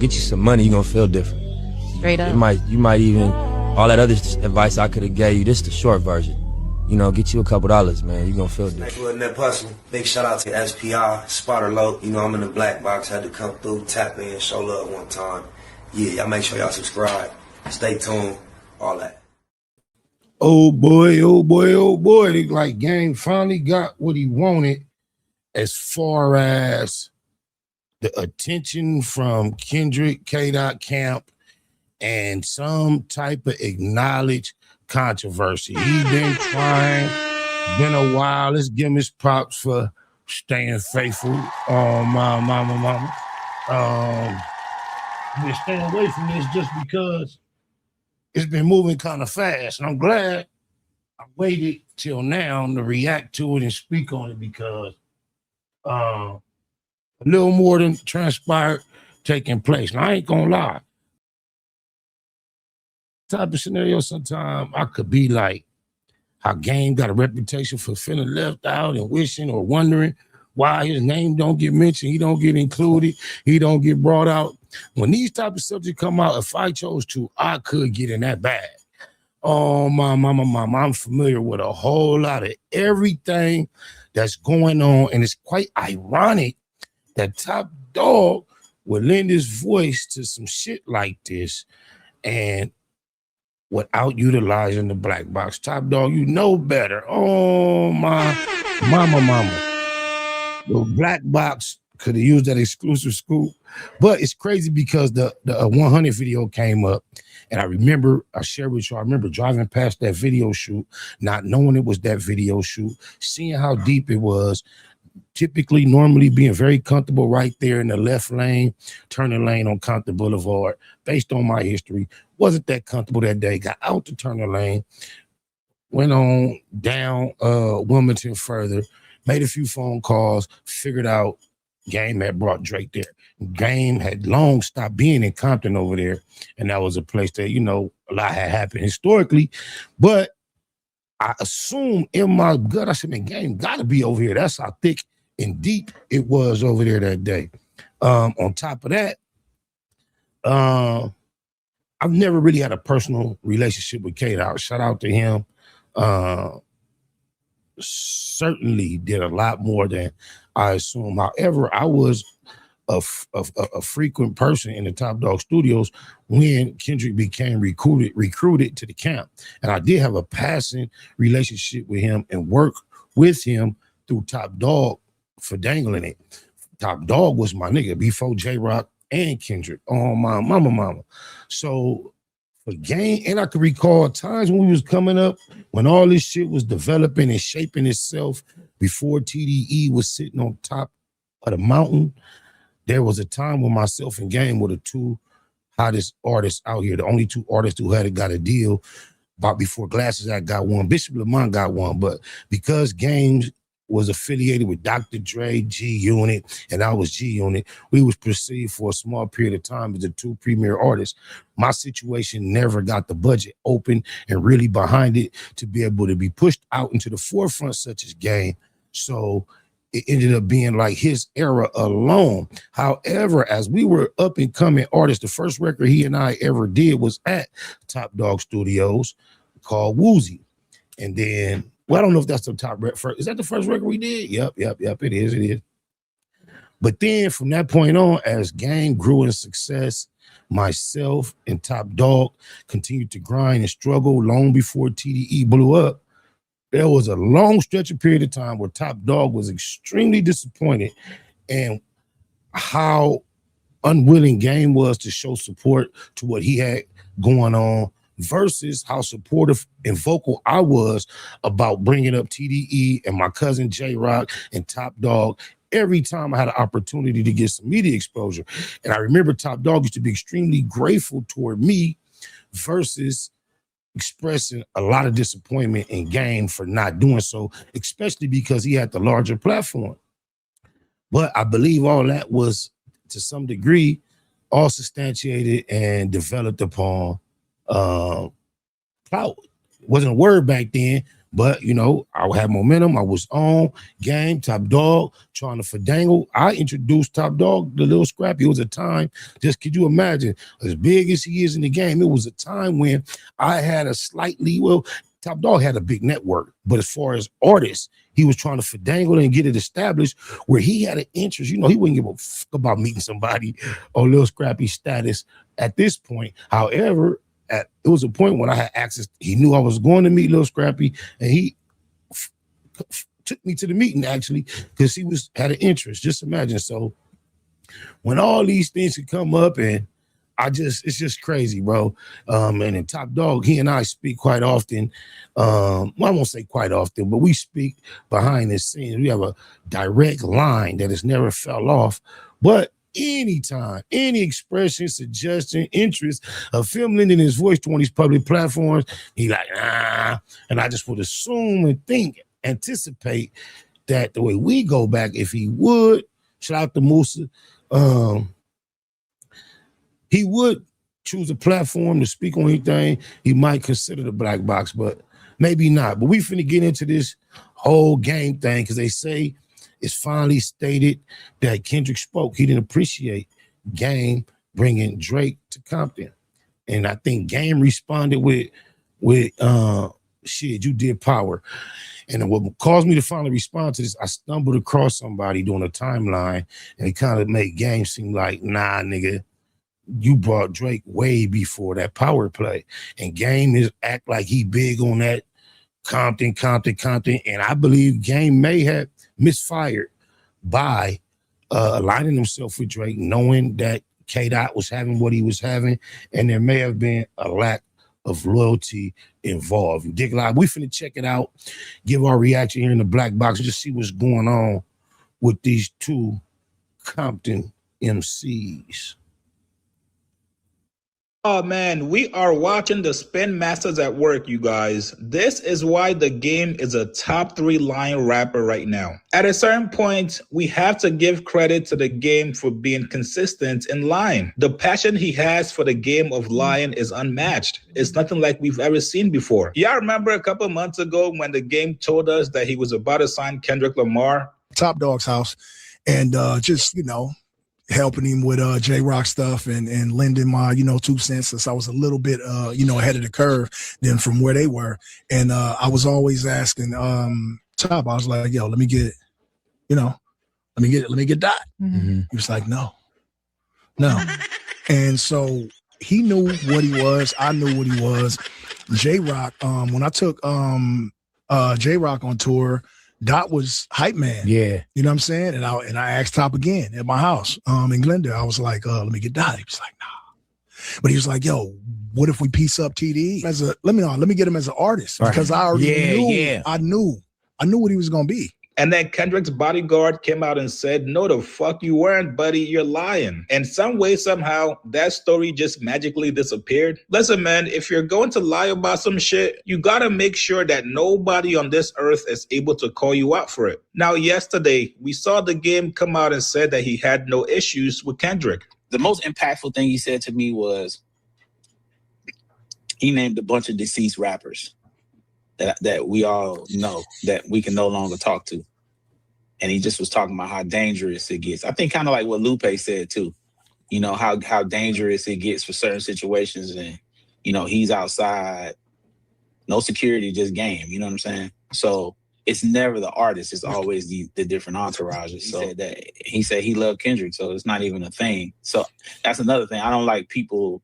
get you some money, you're gonna feel different. Straight up. You might even, all that other advice I could have gave you, this is the short version. You know, get you a couple dollars, man. You're gonna feel different. Net Hustle. Big shout out to SPI, Spotter Low. You know, I'm in the black box, had to come through, tap in, show love one time. Yeah, y'all make sure y'all subscribe. Stay tuned, all that. Oh boy, oh boy, oh boy. Like Game finally got what he wanted as far as the attention from Kendrick, KDot camp, and some type of acknowledged controversy. He been trying, been a while. Let's give him his props for staying faithful. My mama. Been staying away from this just because it's been moving kind of fast. And I'm glad I waited till now to react to it and speak on it because a little more than transpired taking place. Now, I ain't gonna lie. Type of scenario sometimes I could be like how Game got a reputation for feeling left out and wishing or wondering why his name don't get mentioned, he don't get included, he don't get brought out. When these type of subjects come out, if I chose to, I could get in that bag. Oh, my mama, I'm familiar with a whole lot of everything that's going on, and it's quite ironic that Top Dog would lend his voice to some shit like this and without utilizing the black box. Top Dog, you know better. Oh, my mama. The black box could have used that exclusive scoop. But it's crazy because the 100 video came up, and I remember, I shared with you, I remember driving past that video shoot, not knowing it was that video shoot, seeing how deep it was, typically normally being very comfortable right there in the left lane, turning lane on Compton Boulevard. Based on my history, wasn't that comfortable that day, got out to turn the lane, went on down Wilmington further, made a few phone calls, figured out Game had brought Drake there. Game had long stopped being in Compton over there, and that was a place that, you know, a lot had happened historically. But I assumed in my gut, I said, man, Game got to be over here. That's how thick and deep it was over there that day. On top of that, I've never really had a personal relationship with KDot. Shout out to him. Certainly did a lot more than I assume. However, I was a frequent person in the Top Dog Studios when Kendrick became recruited to the camp, and I did have a passing relationship with him and work with him through Top Dog for dangling it. Top Dog was my nigga before J-Rock and Kendrick. Oh, my mama. So for Game, and I can recall times when we was coming up, when all this shit was developing and shaping itself before TDE was sitting on top of the mountain. There was a time when myself and Game were the two hottest artists out here, the only two artists who had got a deal. About before Glasses I got one, Bishop Lamont got one, but because Game was affiliated with Dr. Dre, G-Unit, and I was G-Unit, we was perceived for a small period of time as the two premier artists. My situation never got the budget open and really behind it to be able to be pushed out into the forefront such as Game. So it ended up being like his era alone. However, as we were up and coming artists, the first record he and I ever did was at Top Dog Studios called Woozy. And then, well, I don't know if that's the top record. Is that the first record we did? Yep, it is. But then from that point on, as Game grew in success, myself and Top Dog continued to grind and struggle long before TDE blew up. There was a long stretch of period of time where Top Dog was extremely disappointed in how unwilling Game was to show support to what he had going on versus how supportive and vocal I was about bringing up TDE and my cousin J-Rock and Top Dog every time I had an opportunity to get some media exposure. And I remember Top Dog used to be extremely grateful toward me versus expressing a lot of disappointment in Game for not doing so, especially because he had the larger platform. But I believe all that was, to some degree, all substantiated and developed upon clout. It wasn't a word back then, But you know, I had momentum. I was on game, top dog, trying to fandangle. I introduced top dog, the little scrappy. It was a time, just could you imagine, as big as he is in the game, it was a time when I had a slightly, well, top dog had a big network, but as far as artists, he was trying to fandangle and get it established where he had an interest. You know, he wouldn't give a fuck about meeting somebody or little scrappy status at this point. However, it was a point when I had access. He knew I was going to meet Lil Scrappy, and he took me to the meeting actually because he had an interest. Just imagine. So when all these things could come up, and it's just crazy, bro. And in Top Dog, he and I speak quite often. Well, I won't say quite often, but we speak behind the scenes. We have a direct line that has never fell off. But anytime, any expression, suggestion, interest of him lending his voice to one of these public platforms, he like, nah. And I just would assume and think, anticipate that the way we go back, if he would, shout out to Musa, he would choose a platform to speak on anything. He might consider the black box, but maybe not. But we finna get into this whole game thing because they say it's finally stated that Kendrick spoke. He didn't appreciate Game bringing Drake to Compton. And I think Game responded with shit, you did power. And what caused me to finally respond to this, I stumbled across somebody doing a timeline, and it kind of made Game seem like, nah, nigga, you brought Drake way before that power play. And Game is act like he big on that Compton. And I believe Game may have misfired by aligning himself with Drake, knowing that KDot was having what he was having, and there may have been a lack of loyalty involved. You dig live? We finna check it out, give our reaction here in the black box, and just see what's going on with these two Compton MCs. Oh man, we are watching the Spin Masters at work, you guys. This is why the Game is a top 3 line rapper right now. At a certain point, we have to give credit to the Game for being consistent in line. The passion he has for the game of lying is unmatched. It's nothing like we've ever seen before. Y'all remember a couple months ago when the Game told us that he was about to sign Kendrick Lamar? Top Dog's house, and just, you know, helping him with J-Rock stuff and lending my, 2 cents since I was a little bit, ahead of the curve than from where they were. And I was always asking Top, I was like, yo, let me get Dot. Mm-hmm. He was like, no. And so he knew what he was. I knew what he was. J-Rock, when I took J-Rock on tour, Dot was hype man. Yeah. You know what I'm saying? And I asked Top again at my house in Glendale. I was like, let me get Dot. He was like, nah. But he was like, yo, what if we piece up TDE let me get him as an artist, because I already knew what he was gonna be. And then Kendrick's bodyguard came out and said, no, the fuck you weren't, buddy. You're lying. And some way, somehow, that story just magically disappeared. Listen, man, if you're going to lie about some shit, you gotta make sure that nobody on this earth is able to call you out for it. Now, yesterday, we saw the Game come out and said that he had no issues with Kendrick. The most impactful thing he said to me was he named a bunch of deceased rappers that we all know that we can no longer talk to. And he just was talking about how dangerous it gets. I think kind of like what Lupe said too, how dangerous it gets for certain situations. And, he's outside, no security, just game, you know what I'm saying? So it's never the artist, it's always the different entourages. So he said he loved Kendrick, so it's not even a thing. So that's another thing. I don't like people,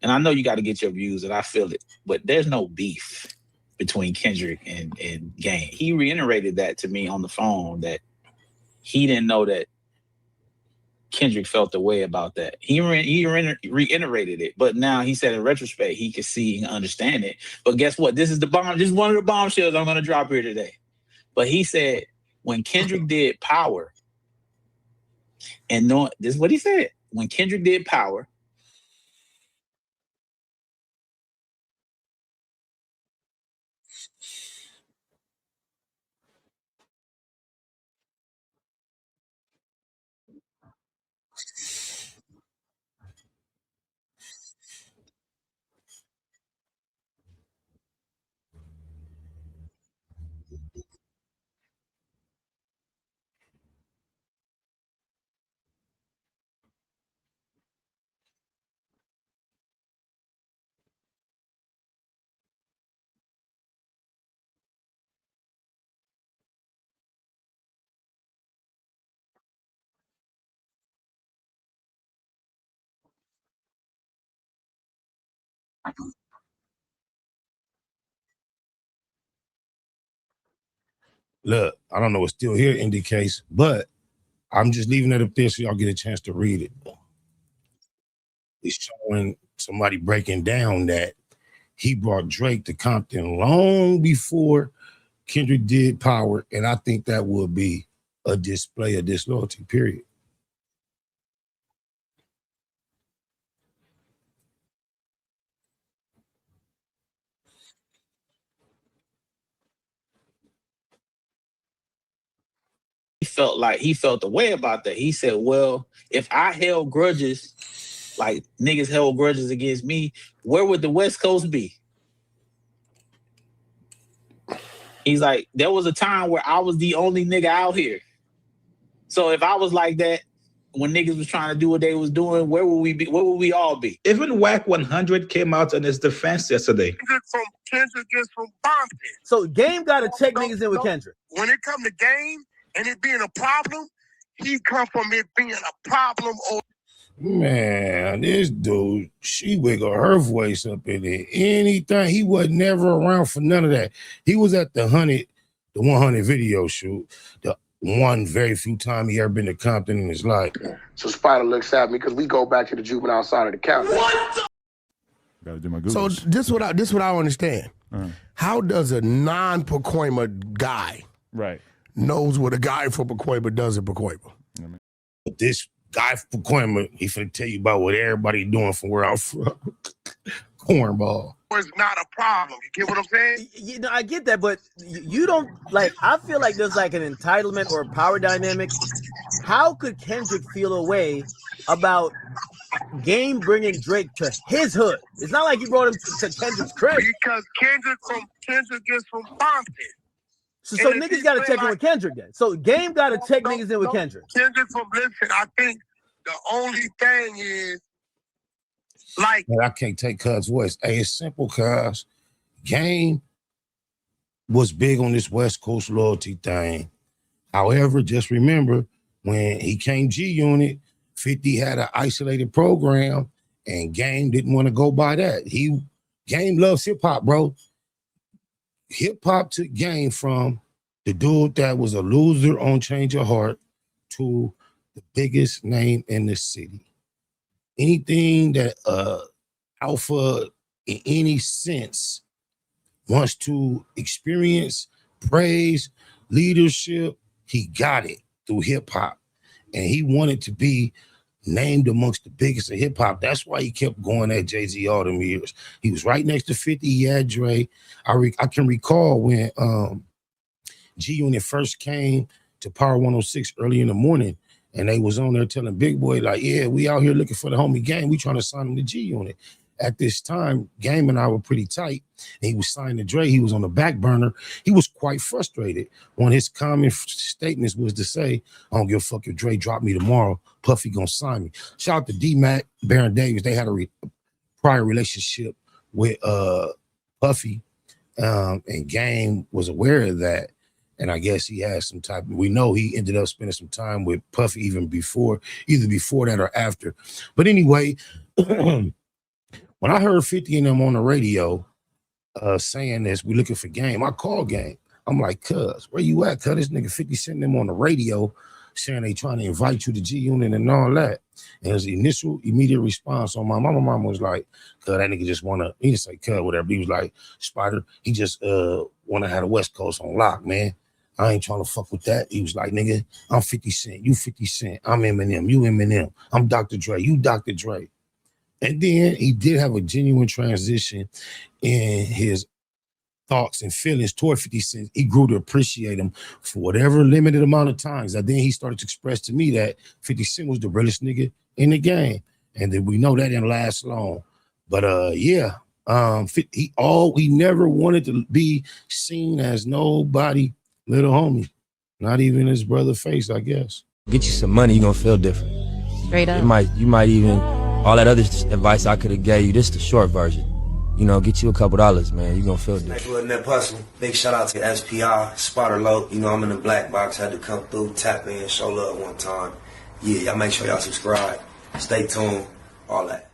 and I know you got to get your views, and I feel it, but there's no beef between Kendrick and Game. He reiterated that to me on the phone, that he didn't know that Kendrick felt the way about that. He reiterated it, but now he said in retrospect, he could see and understand it. But guess what? This is one of the bombshells I'm going to drop here today. But he said when Kendrick did Power, and this is what he said, when Kendrick did Power, Look, I don't know what's still here indicates, but I'm just leaving it up there so y'all get a chance to read it. It's showing somebody breaking down that he brought Drake to Compton long before Kendrick did Power, and I think that would be a display of disloyalty, period. He felt the way about that. He said, well, if I held grudges, like niggas held grudges against me, where would the West Coast be? He's like, there was a time where I was the only nigga out here. So if I was like that, when niggas was trying to do what they was doing, where would we be? Where would we all be? Even Whack 100 came out in his defense yesterday. Kendrick is from Compton. So Game got to check niggas in with Kendrick. When it come to Game and it being a problem, he come from it being a problem. Man, this dude, she wiggled her voice up in there. Anything. He was never around for none of that. He was at the 100 video shoot. The one very few time he ever been to Compton in his life. So Spider looks at me because we go back to the juvenile side of the county. Gotta do my Google. So this what I don't understand. How does a non-Pacoima guy knows what a guy from Pacoima does in Pacoima? But this guy from Pacoima, he finna tell you about what everybody doing from where I'm from. Cornball. It's not a problem. You get what I'm saying? You know, I get that, but you don't like. I feel like there's like an entitlement or a power dynamic. How could Kendrick feel a way about Game bringing Drake to his hood? It's not like he brought him to Kendrick's crib. Because Kendrick is from Compton. So niggas got to check in with Kendrick then. So Game got to check niggas in with Kendrick. Kendrick from listen. I think the only thing is. Like, I can't take Cuz voice. Hey, it's simple, Cuz. Game was big on this West Coast loyalty thing. However, just remember when he came G-Unit, 50 had an isolated program, and Game didn't want to go by that. Game loves hip hop, bro. Hip hop took Game from the dude that was a loser on Change Your Heart to the biggest name in the city. Anything that Alpha in any sense wants to experience, praise, leadership, he got it through hip hop. And he wanted to be named amongst the biggest of hip hop. That's why he kept going at Jay-Z all them years. He was right next to 50. He had Dre. I can recall when G-Unit first came to Power 106 early in the morning. And they was on there telling Big Boy, like, yeah, we out here looking for the homie Game. We trying to sign him to G-Unit. At this time, Game and I were pretty tight. And he was signed to Dre. He was on the back burner. He was quite frustrated. One of his common statements was to say, I don't give a fuck if Dre drop me tomorrow. Puffy gonna sign me. Shout out to D-Mac, Baron Davis. They had a prior relationship with Puffy. And Game was aware of that. And I guess he had some type, we know he ended up spending some time with Puffy even before, either before that or after. But anyway, when I heard 50 and them on the radio saying this, we looking for Game, I called Game. I'm like, cuz, where you at? Cuz this nigga 50 sending them on the radio saying they trying to invite you to G-Unit and all that. And his initial immediate response on my mama was like, cuz that nigga just wanna, he didn't say cuz whatever. He was like, Spider, he just wanna have the West Coast on lock, man. I ain't trying to fuck with that. He was like, nigga, I'm 50 Cent. You 50 Cent. I'm Eminem. You Eminem. I'm Dr. Dre. You Dr. Dre. And then he did have a genuine transition in his thoughts and feelings toward 50 Cent. He grew to appreciate him for whatever limited amount of times. And then he started to express to me that 50 Cent was the realest nigga in the game. And then we know that didn't last long. But yeah, he never wanted to be seen as nobody little homie, not even his brother face, I guess. Get you some money, you're gonna feel different. Straight up. You might even, all that other advice I could have gave you, this the short version. You know, get you a couple dollars, man, you're gonna feel different. Big shout out to SPI, Spotter Low. You know, I'm in the black box, had to come through, tap in, show love one time. Yeah, y'all make sure y'all subscribe, stay tuned, all that.